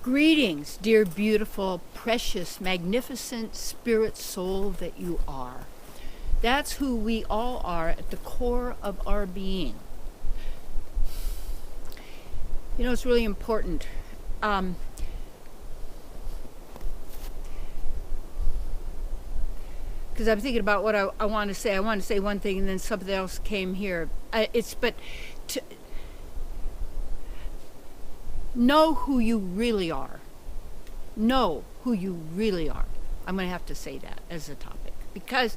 Greetings, dear, beautiful, precious, magnificent spirit soul that you are. That's who we all are at the core of our being. You know, it's really important. Because I'm thinking about what I want to say. I want to say one thing and then something else came here. Know who you really are. Know who you really are. I'm going to have to say that as a topic. Because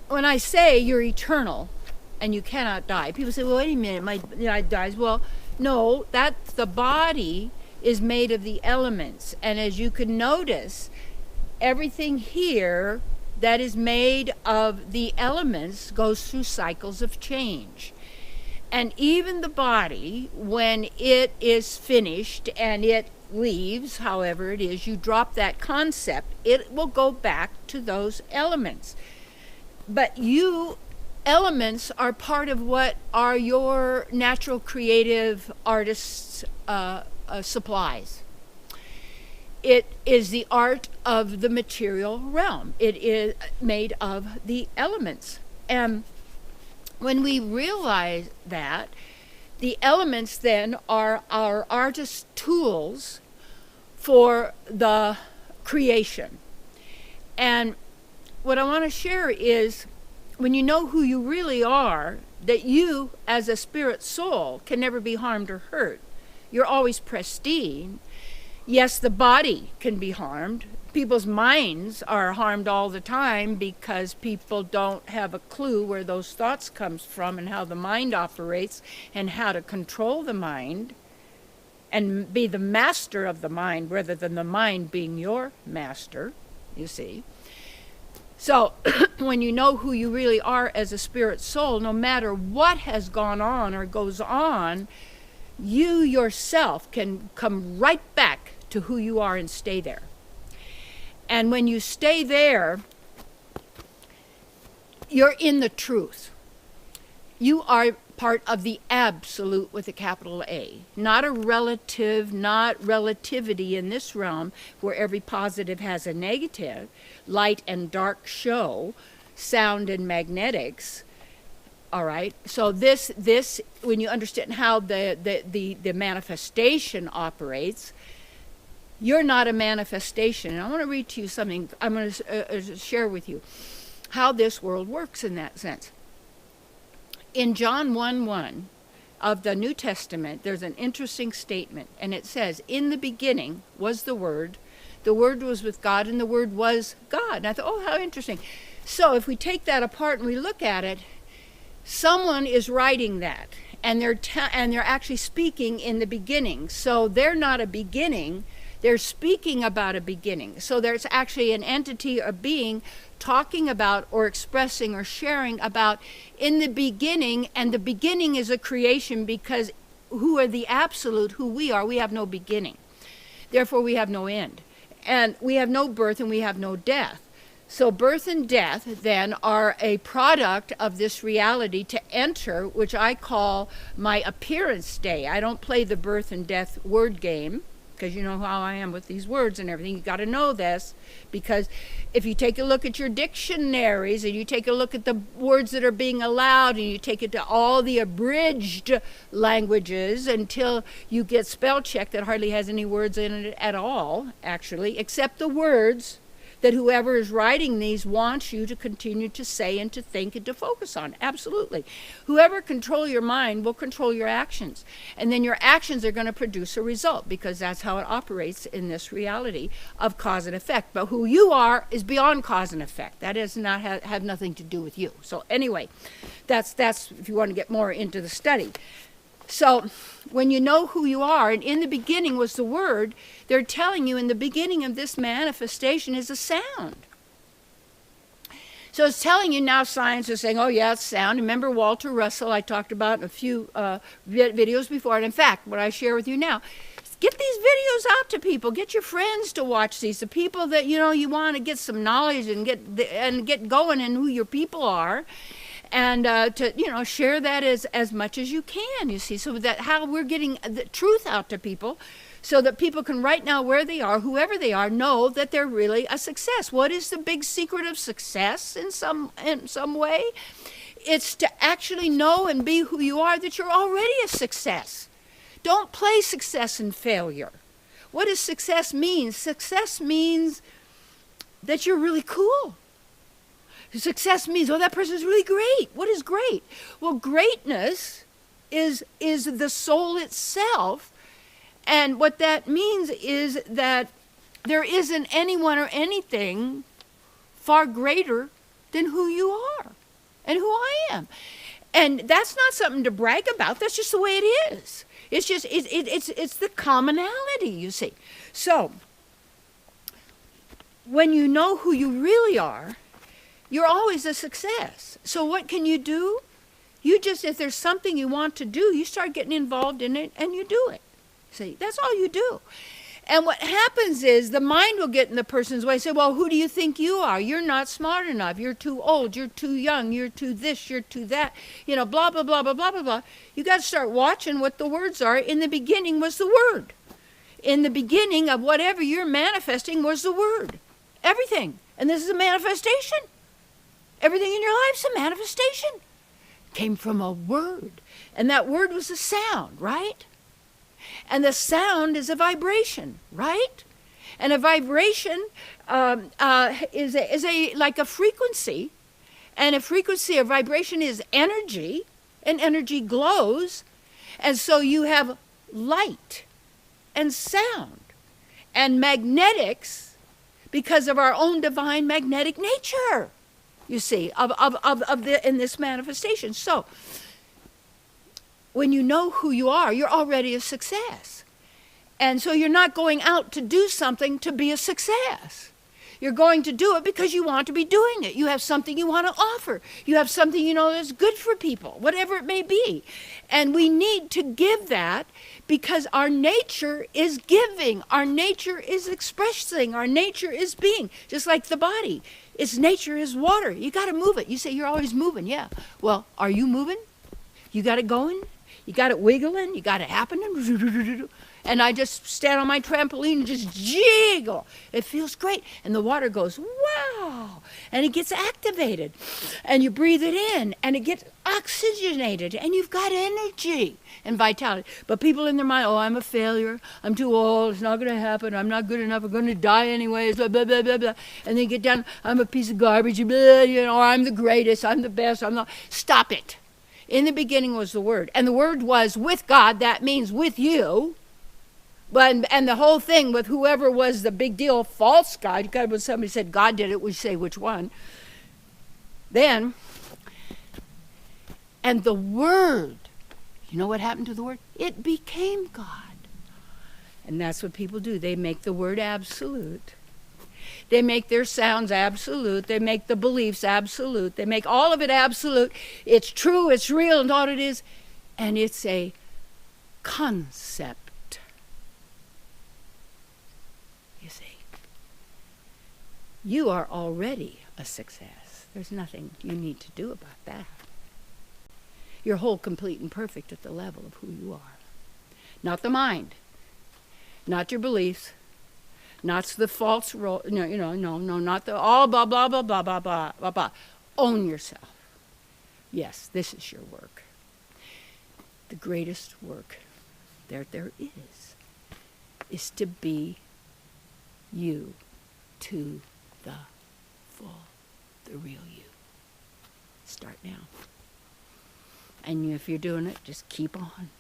when I say you're eternal and you cannot die, people say, well, wait a minute, I dies. Well, no, the body is made of the elements. And as you can notice, everything here that is made of the elements goes through cycles of change. And even the body, when it is finished and it leaves, however it is, you drop that concept, it will go back to those elements. But elements are part of what are your natural creative artists' supplies. It is the art of the material realm. It is made of the elements. And when we realize that, the elements then are our artist's tools for the creation. And what I want to share is, when you know who you really are, that you as a spirit soul can never be harmed or hurt. You're always pristine. Yes, the body can be harmed. People's minds are harmed all the time because people don't have a clue where those thoughts comes from and how the mind operates and how to control the mind and be the master of the mind rather than the mind being your master, you see. So when you know who you really are as a spirit soul, no matter what has gone on or goes on, you yourself can come right back to who you are and stay there. And when you stay there, you're in the truth. You are part of the absolute with a capital A. Not a relative, not relativity in this realm where every positive has a negative. Light and dark show, sound and magnetics. All right. So this when you understand how the manifestation operates, you're not a manifestation. And I want to read to you something. I'm going to share with you how this world works in that sense. In John 1:1 of the New Testament, there's an interesting statement, and it says, in the beginning was the Word was with God, and the Word was God. And I thought, oh, how interesting. So if we take that apart and we look at it, someone is writing that, and they're actually speaking in the beginning. So they're not a beginning. They're speaking about a beginning. So there's actually an entity, a being, talking about or expressing or sharing about in the beginning, and the beginning is a creation because who are the absolute, who we are, we have no beginning. Therefore, we have no end. And we have no birth and we have no death. So birth and death then are a product of this reality to enter, which I call my appearance day. I don't play the birth and death word game, because you know how I am with these words and everything. You got to know this, because if you take a look at your dictionaries and you take a look at the words that are being allowed and you take it to all the abridged languages until you get spell check that hardly has any words in it at all, actually, except the words that whoever is writing these wants you to continue to say and to think and to focus on. Absolutely. Whoever controls your mind will control your actions. And then your actions are going to produce a result, because that's how it operates in this reality of cause and effect. But who you are is beyond cause and effect. That does not have nothing to do with you. So anyway, that's if you want to get more into the study. So when you know who you are, and in the beginning was the Word, they're telling you in the beginning of this manifestation is a sound. So it's telling you now, science is saying, oh yeah, it's sound. Remember Walter Russell, I talked about in a few videos before. And in fact, what I share with you now, get these videos out to people. Get your friends to watch these. The people that, you want to get some knowledge and get going in who your people are. And to share that as much as you can, you see, so that how we're getting the truth out to people, so that people can right now, where they are, whoever they are, know that they're really a success. What is the big secret of success in some way? It's to actually know and be who you are, that you're already a success. Don't play success and failure. What does success mean? Success means that you're really cool. Success means, oh, that person's really great. What is great? Well, greatness is the soul itself. And what that means is that there isn't anyone or anything far greater than who you are and who I am. And that's not something to brag about. That's just the way it is. It's just, it's the commonality, you see. So, when you know who you really are, you're always a success. So what can you do? You just, if there's something you want to do, you start getting involved in it and you do it. See, that's all you do. And what happens is the mind will get in the person's way. Say, well, who do you think you are? You're not smart enough. You're too old. You're too young. You're too this. You're too that. You know, blah, blah, blah, blah, blah, blah, blah. You got to start watching what the words are. In the beginning was the Word. In the beginning of whatever you're manifesting was the Word. Everything. And this is a manifestation. Everything in your life's a manifestation. Came from a word. And that word was a sound, right? And the sound is a vibration, right? And a vibration is like a frequency. And a frequency, a vibration is energy. And energy glows. And so you have light and sound and magnetics because of our own divine magnetic nature, you see, in this manifestation. So, when you know who you are, you're already a success. And so you're not going out to do something to be a success. You're going to do it because you want to be doing it. You have something you want to offer. You have something you know that's good for people, whatever it may be. And we need to give that because our nature is giving. Our nature is expressing. Our nature is being. Just like the body. Its nature is water. You got to move it. You say you're always moving. Yeah. Well, are you moving? You got it going? You got it wiggling? You got it happening? And I just stand on my trampoline and just jiggle. It feels great. And the water goes, wow. And it gets activated. And you breathe it in. And it gets oxygenated. And you've got energy and vitality. But people in their mind, oh, I'm a failure. I'm too old. It's not going to happen. I'm not good enough. I'm going to die anyways. Blah, blah, blah, blah, blah. And they get down, I'm a piece of garbage. Blah, you know, or I'm the greatest. I'm the best. I'm not. Stop it. In the beginning was the Word. And the Word was with God. That means with you. And the whole thing with whoever was the big deal, false God, when somebody said God did it, we say which one. Then, and the Word, you know what happened to the Word? It became God. And that's what people do. They make the Word absolute. They make their sounds absolute. They make the beliefs absolute. They make all of it absolute. It's true, it's real, and all it is. And it's a concept. You see, you are already a success. There's nothing you need to do about that. You're whole, complete, and perfect at the level of who you are. Not the mind, not your beliefs, not the false role. No, not the all blah blah blah blah blah blah blah blah. Own yourself. Yes, this is your work. The greatest work there is to be you to the full, the real you. Start now. And if you're doing it, just keep on.